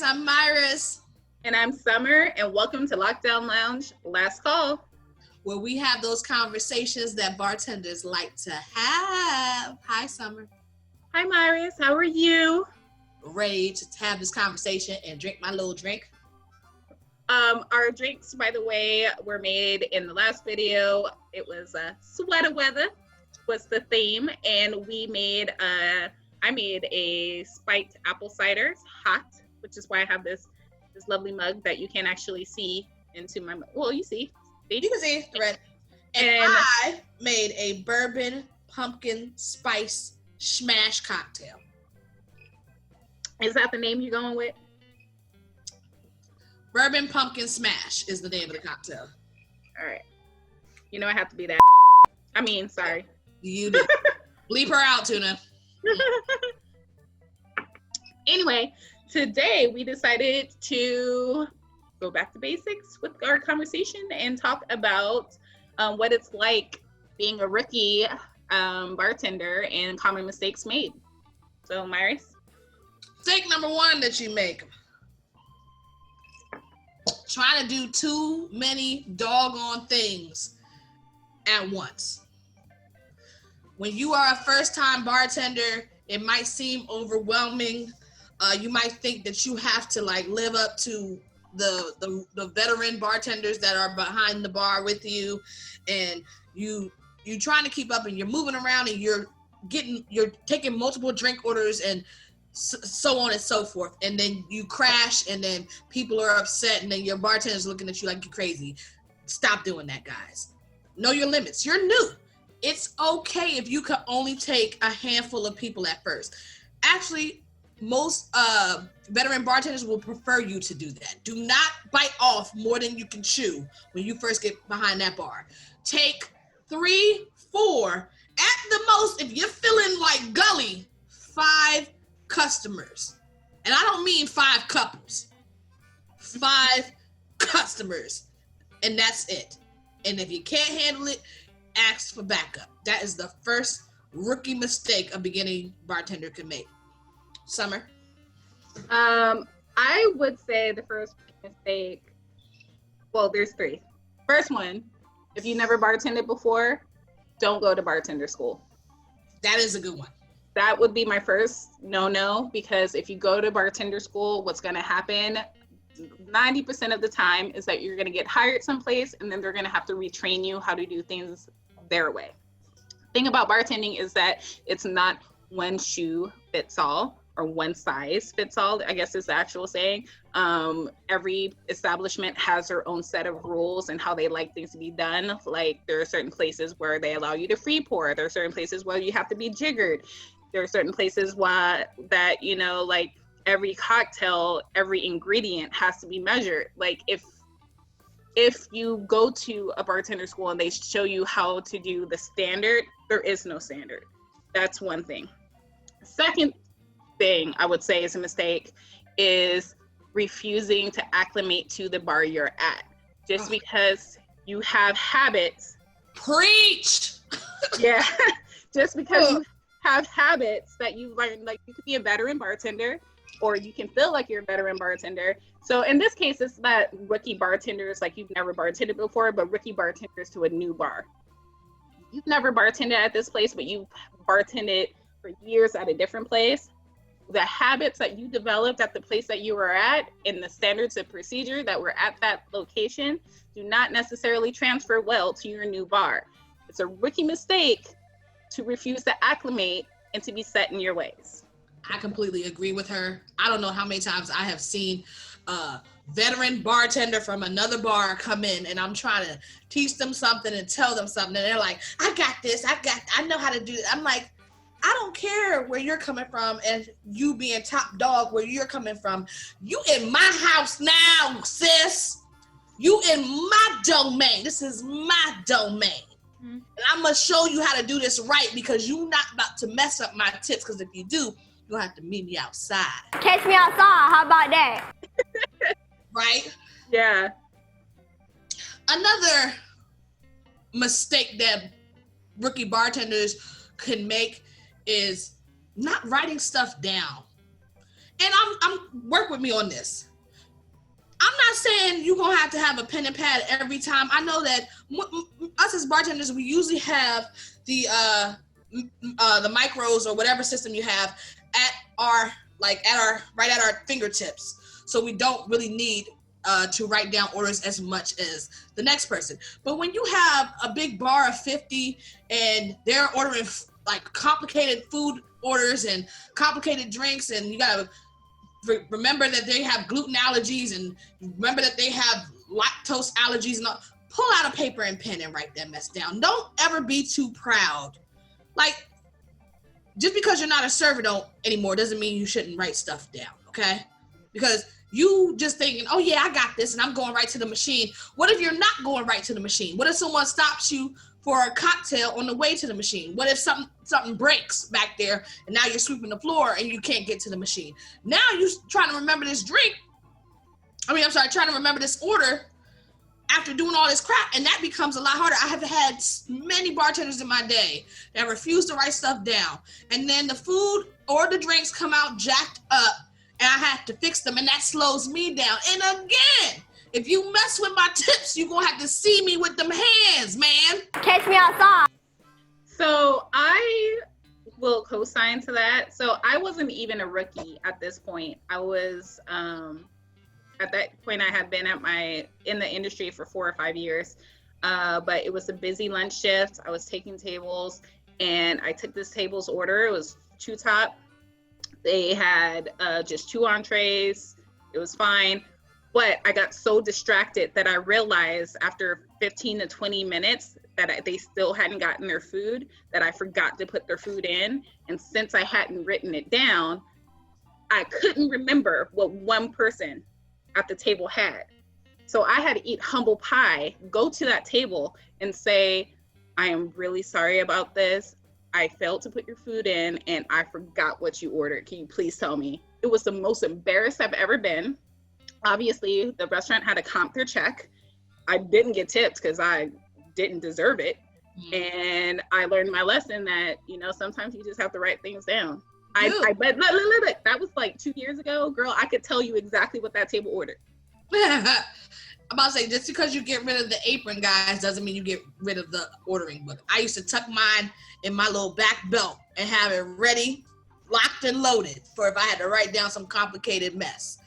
I'm Myris. And I'm Summer, and welcome to Lockdown Lounge Last Call, where we have those conversations that bartenders like to have. Hi, Summer. Hi, Myris. How are you? Ready to have this conversation and drink my little drink. Our drinks, by the way, were made in the last video. It was sweater weather was the theme, and I made a spiked apple cider, hot, which is why I have this lovely mug that you can't actually see into my mug. Well, you see. You can see the red. And I made a bourbon pumpkin spice smash cocktail. Is that the name you're going with? Bourbon pumpkin smash is the name of the cocktail. All right. You know I have to be that. Sorry. You did. Bleep her out, Tuna. Anyway, today we decided to go back to basics with our conversation and talk about what it's like being a rookie bartender and common mistakes made. So, Myris? Mistake number one that you make. Trying to do too many doggone things at once. When you are a first-time bartender, it might seem overwhelming. You might think that you have to live up to the veteran bartenders that are behind the bar with you, and you trying to keep up, and you're moving around, and you're taking multiple drink orders and so on and so forth, and then you crash, and then people are upset, and then your bartender's looking at you like you're crazy. Stop doing that, guys. Know your limits. You're new. It's okay if you can only take a handful of people at first. Actually, most veteran bartenders will prefer you to do that. Do not bite off more than you can chew when you first get behind that bar. Take 3, 4, at the most, if you're feeling like gully, 5 customers. And I don't mean 5 couples. 5 customers. And that's it. And if you can't handle it, ask for backup. That is the first rookie mistake a beginning bartender can make. Summer? I would say the first mistake, well, there's 3. First one, if you never bartended before, don't go to bartender school. That is a good one. That would be my first no, because if you go to bartender school, what's going to happen 90% of the time is that you're going to get hired someplace, and then they're going to have to retrain you how to do things their way. Thing about bartending is that it's not one shoe fits all, or one size fits all, I guess is the actual saying. Every establishment has their own set of rules and how they like things to be done. Like, there are certain places where they allow you to free pour. There are certain places where you have to be jiggered. There are certain places every cocktail, every ingredient has to be measured. Like, if you go to a bartender school and they show you how to do the standard, there is no standard. That's one thing. Second thing I would say is a mistake is refusing to acclimate to the bar you're at. Just because you have habits. Preach! Yeah. Just because you have habits that you learn, like you could be a veteran bartender, or you can feel like you're a veteran bartender. So in this case, it's not rookie bartenders, like you've never bartended before, but rookie bartenders to a new bar. You've never bartended at this place, but you've bartended for years at a different place. The habits that you developed at the place that you were at and the standards and procedure that were at that location do not necessarily transfer well to your new bar. It's a rookie mistake to refuse to acclimate and to be set in your ways. I completely agree with her. I don't know how many times I have seen a veteran bartender from another bar come in, and I'm trying to teach them something and tell them something, and they're like, I got this, I know how to do it. I'm like, I don't care where you're coming from and you being top dog where you're coming from. You in my house now, sis. You in my domain. This is my domain. Mm-hmm. And I'm going to show you how to do this right, because you're not about to mess up my tips, because if you do, you'll have to meet me outside. Catch me outside. How about that? Right? Yeah. Another mistake that rookie bartenders can make is not writing stuff down. and I'm work with me on this. I'm not saying you're gonna have to have a pen and pad every time. I know that us as bartenders, we usually have the micros or whatever system you have at our right at our fingertips, so we don't really need to write down orders as much as the next person. But when you have a big bar of 50 and they're ordering like complicated food orders and complicated drinks, and you gotta remember that they have gluten allergies and remember that they have lactose allergies and all, pull out a paper and pen and write that mess down. Don't ever be too proud. Like, just because you're not a server anymore doesn't mean you shouldn't write stuff down, okay? Because you just thinking, oh yeah, I got this and I'm going right to the machine. What if you're not going right to the machine? What if someone stops you for a cocktail on the way to the machine? What if something breaks back there and now you're sweeping the floor and you can't get to the machine? Now you're trying to remember this trying to remember this order after doing all this crap, and that becomes a lot harder. I have had many bartenders in my day that refuse to write stuff down, and then the food or the drinks come out jacked up and I have to fix them, and that slows me down. And again, if you mess with my tips, you're gonna have to see me with them hands, man. Catch me outside. So I will co-sign to that. So I wasn't even a rookie at this point. I was at that point I had been in the industry for 4 or 5 years. But it was a busy lunch shift. I was taking tables and I took this table's order. It was 2 top. They had just 2 entrees. It was fine. But I got so distracted that I realized after 15 to 20 minutes that they still hadn't gotten their food, that I forgot to put their food in. And since I hadn't written it down, I couldn't remember what one person at the table had. So I had to eat humble pie, go to that table and say, I am really sorry about this. I failed to put your food in and I forgot what you ordered. Can you please tell me? It was the most embarrassed I've ever been. Obviously, the restaurant had to comp their check. I didn't get tipped because I didn't deserve it. And I learned my lesson that, sometimes you just have to write things down. But look, that was like 2 years ago. Girl, I could tell you exactly what that table ordered. I'm about to say, just because you get rid of the apron, guys, doesn't mean you get rid of the ordering book. I used to tuck mine in my little back belt and have it ready, locked and loaded for if I had to write down some complicated mess.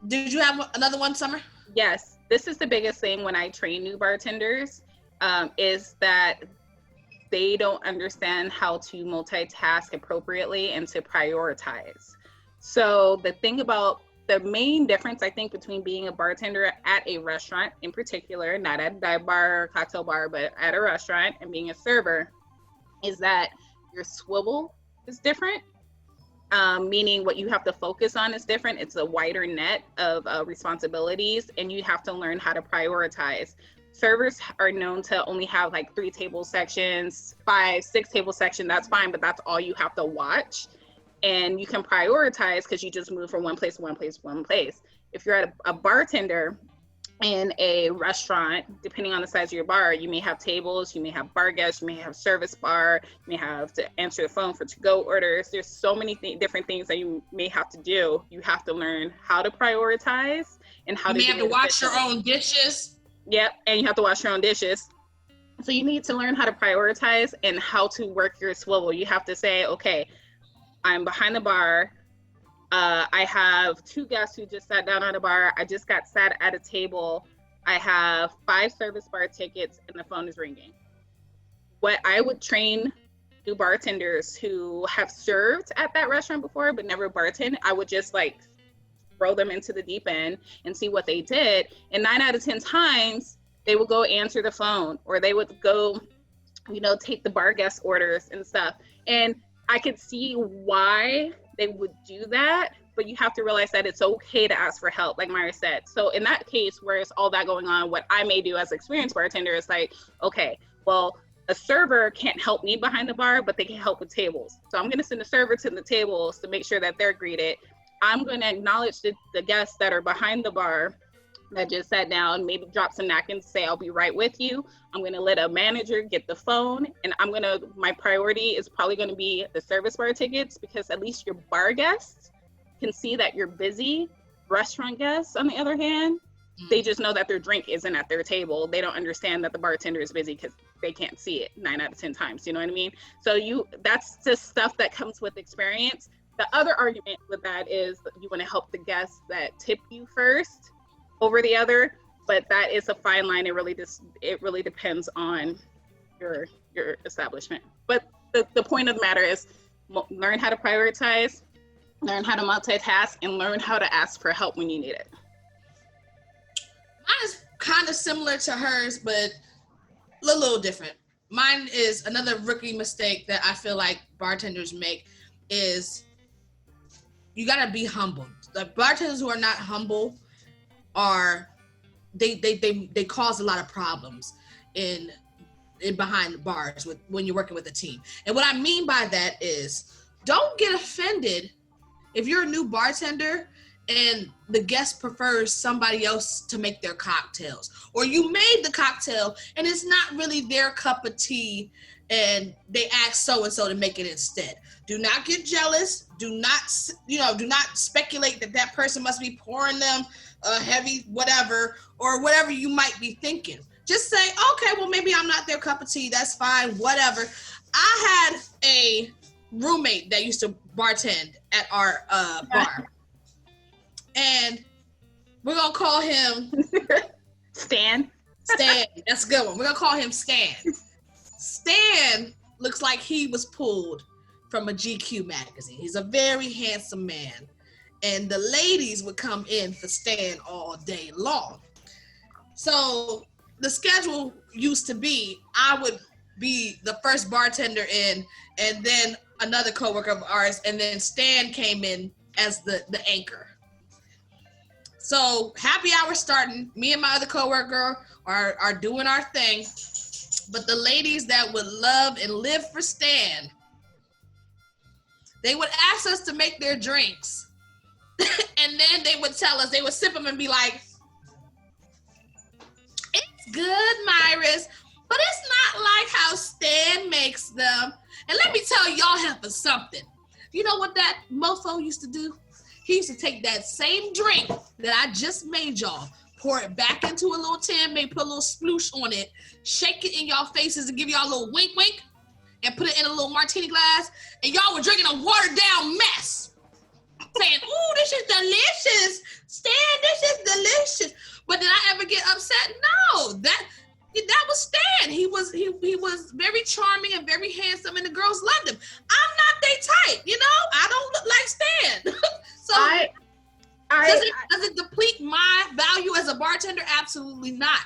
Did you have another one, Summer? Yes. This is the biggest thing when I train new bartenders, is that they don't understand how to multitask appropriately and to prioritize. So the main difference, I think, between being a bartender at a restaurant in particular, not at a dive bar or cocktail bar, but at a restaurant, and being a server, is that your swivel is different. Meaning what you have to focus on is different. It's a wider net of responsibilities, and you have to learn how to prioritize. Servers are known to only have like 3 table sections, 5, 6 table sections. That's fine, but that's all you have to watch. And you can prioritize because you just move from one place to one place to one place. If you're at a bartender in a restaurant, depending on the size of your bar, you may have tables, you may have bar guests, you may have service bar, you may have to answer the phone for to-go orders. There's so many different things that you may have to do. You have to learn how to prioritize and how you may have to wash your own dishes. Yep, and you have to wash your own dishes. So you need to learn how to prioritize and how to work your swivel. You have to say, okay, I'm behind the bar. I have 2 guests who just sat down at a bar. I just got sat at a table. I have 5 service bar tickets and the phone is ringing. What I would train new bartenders who have served at that restaurant before but never bartended, I would just throw them into the deep end and see what they did. And 9 out of 10 times, they would go answer the phone, or they would go, take the bar guest orders and stuff. And I could see why they would do that, but you have to realize that it's okay to ask for help, like Myra said. So in that case, where it's all that going on, what I may do as an experienced bartender is okay, well, a server can't help me behind the bar, but they can help with tables. So I'm going to send a server to the tables to make sure that they're greeted. I'm going to acknowledge the guests that are behind the bar, that just sat down, maybe dropped some napkins, say, I'll be right with you. I'm going to let a manager get the phone, and my priority is probably going to be the service bar tickets, because at least your bar guests can see that you're busy. Restaurant guests, on the other hand, they just know that their drink isn't at their table. They don't understand that the bartender is busy because they can't see it 9 out of 10 times. You know what I mean? So that's just stuff that comes with experience. The other argument with that is you want to help the guests that tip you first over the other, but that is a fine line. It really depends on your establishment. But the point of the matter is learn how to prioritize, learn how to multitask, and learn how to ask for help when you need it. Mine is kind of similar to hers, but a little different. Mine is another rookie mistake that I feel like bartenders make is you gotta be humble. The bartenders who are not humble they cause a lot of problems in behind the bars when you're working with a team. And what I mean by that is don't get offended if you're a new bartender and the guest prefers somebody else to make their cocktails, or you made the cocktail and it's not really their cup of tea and they ask so-and-so to make it instead. Do not get jealous. Do not speculate that person must be pouring them a heavy whatever or whatever you might be thinking. Just say, okay, well, maybe I'm not their cup of tea. That's fine, whatever. I had a roommate that used to bartend at our bar. And we're going to call him Stan. That's a good one. We're going to call him Stan. Stan looks like he was pulled from a GQ magazine. He's a very handsome man. And the ladies would come in for Stan all day long. So the schedule used to be, I would be the first bartender in, and then another coworker of ours, and then Stan came in as the anchor. So happy hour starting, me and my other coworker are doing our thing, but the ladies that would love and live for Stan, they would ask us to make their drinks, and then they would tell us, they would sip them and be like, it's good, Myris, but it's not like how Stan makes them. And let me tell y'all for something. You know what that mofo used to do? He used to take that same drink that I just made y'all, pour it back into a little tin, maybe put a little sploosh on it, shake it in y'all faces and give y'all a little wink wink, and put it in a little martini glass, and y'all were drinking a watered down mess. Saying, ooh, this is delicious. Stan, this is delicious. But did I ever get upset? No, that was Stan. He was very charming and very handsome, and the girls loved him. I'm not they type, I don't look like Stan. So does it deplete my value as a bartender? Absolutely not.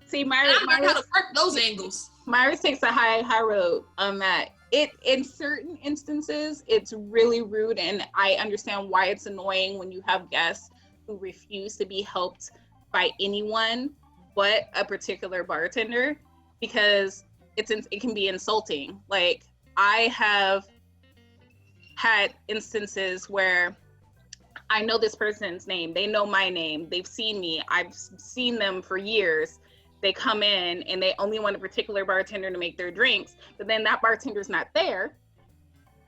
See, Myris how to work those angles. Myris takes a high road on that. In certain instances, it's really rude, and I understand why it's annoying when you have guests who refuse to be helped by anyone but a particular bartender, because it can be insulting. Like, I have had instances where I know this person's name, they know my name, they've seen me, I've seen them for years. They come in and they only want a particular bartender to make their drinks, but then that bartender's not there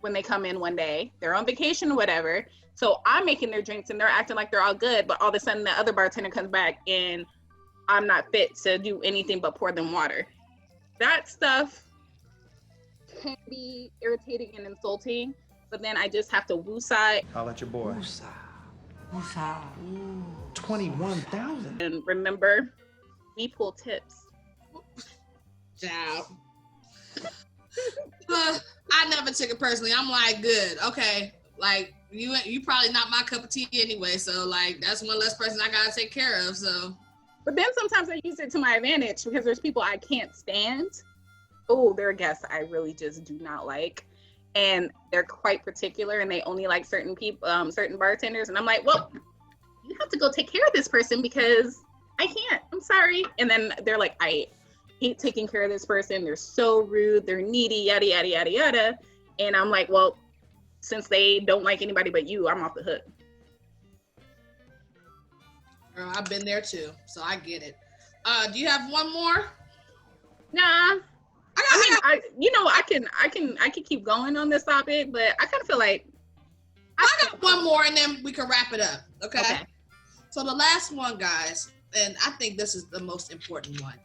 when they come in one day. They're on vacation or whatever. So I'm making their drinks and they're acting like they're all good, but all of a sudden the other bartender comes back and I'm not fit to do anything but pour them water. That stuff can be irritating and insulting, but then I just have to woosah. I'll let your boy. Woosah. 21,000. And remember, we pull tips. Ciao. I never took it personally. I'm like, good, okay. Like, you probably not my cup of tea anyway, so like that's one less person I gotta take care of. So, but then sometimes I use it to my advantage because there's people I can't stand. Oh, there are guests I really just do not like, and they're quite particular, and they only like certain people, certain bartenders, and I'm like, well, you have to go take care of this person because I can't. I'm sorry. And then they're like, I hate taking care of this person. They're so rude. They're needy, yada, yada, yada, yada. And I'm like, well, since they don't like anybody but you, I'm off the hook. Girl, I've been there too, so I get it. Do you have one more? Nah. I can keep going on this topic, but I kind of feel like I got one more, and then we can wrap it up. Okay. So the last one, guys, and I think this is the most important one.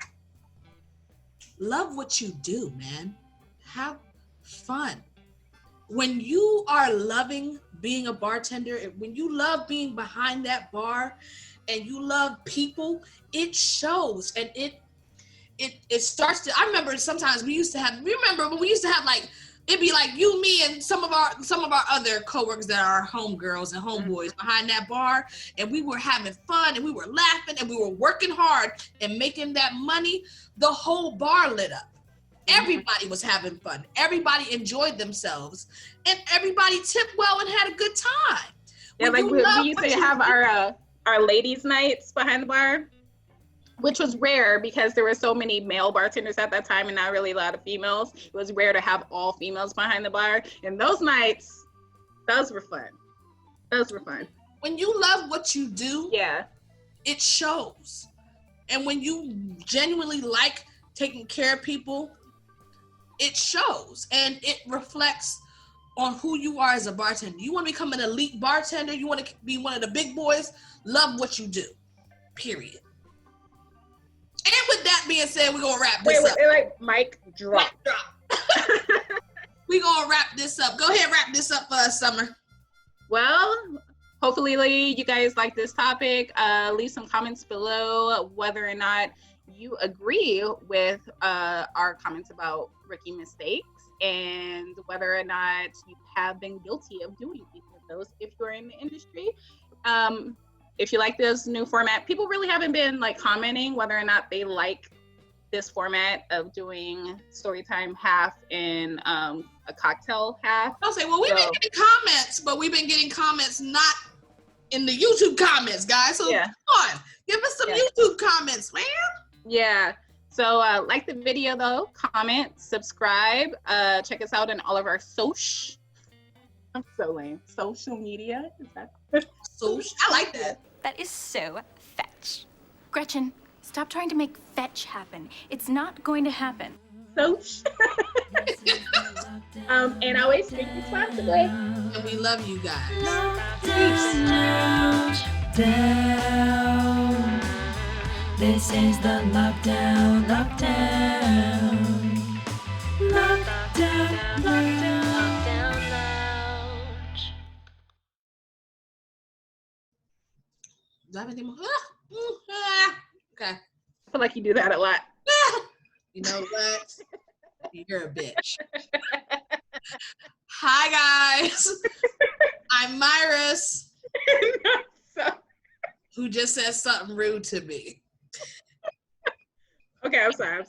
Love what you do, man. Have fun. When you are loving being a bartender, when you love being behind that bar, and you love people, it shows, and it starts to. I remember sometimes we used to have. Remember when we used to have like. It'd be like you, me, and some of our other coworkers that are homegirls and homeboys behind that bar, and we were having fun, and we were laughing, and we were working hard and making that money. The whole bar lit up. Everybody was having fun. Everybody enjoyed themselves, and everybody tipped well and had a good time. Yeah, like we used to have our ladies' nights behind the bar, which was rare because there were so many male bartenders at that time and not really a lot of females. It was rare to have all females behind the bar. And those nights, those were fun. When you love what you do, yeah, it shows. And when you genuinely like taking care of people, it shows. And it reflects on who you are as a bartender. You want to become an elite bartender, you want to be one of the big boys, love what you do, period. And with that being said, we're going to wrap this up. Like, mic drop. We're going to wrap this up. Go ahead, wrap this up for us, Summer. Well, hopefully you guys like this topic. Leave some comments below whether or not you agree with our comments about rookie mistakes and whether or not you have been guilty of doing any of those if you're in the industry. If you like this new format, people really haven't been like commenting whether or not they like this format of doing story time half and a cocktail half. I'll say, well, we've been getting comments, but we've been getting comments not in the YouTube comments, guys. So come on, give us some YouTube comments, man. Yeah. So like the video though, comment, subscribe, check us out on all of our I'm so lame. Social media, is that? I like that. That is so fetch. Gretchen, stop trying to make fetch happen. It's not going to happen. And always drink responsibly. And we love you guys. Lockdown. This is the lockdown. Do I have anything more? Okay. I feel like you do that a lot. You know what? You're a bitch. Hi, guys. I'm Myris, who just said something rude to me. Okay, I'm sorry.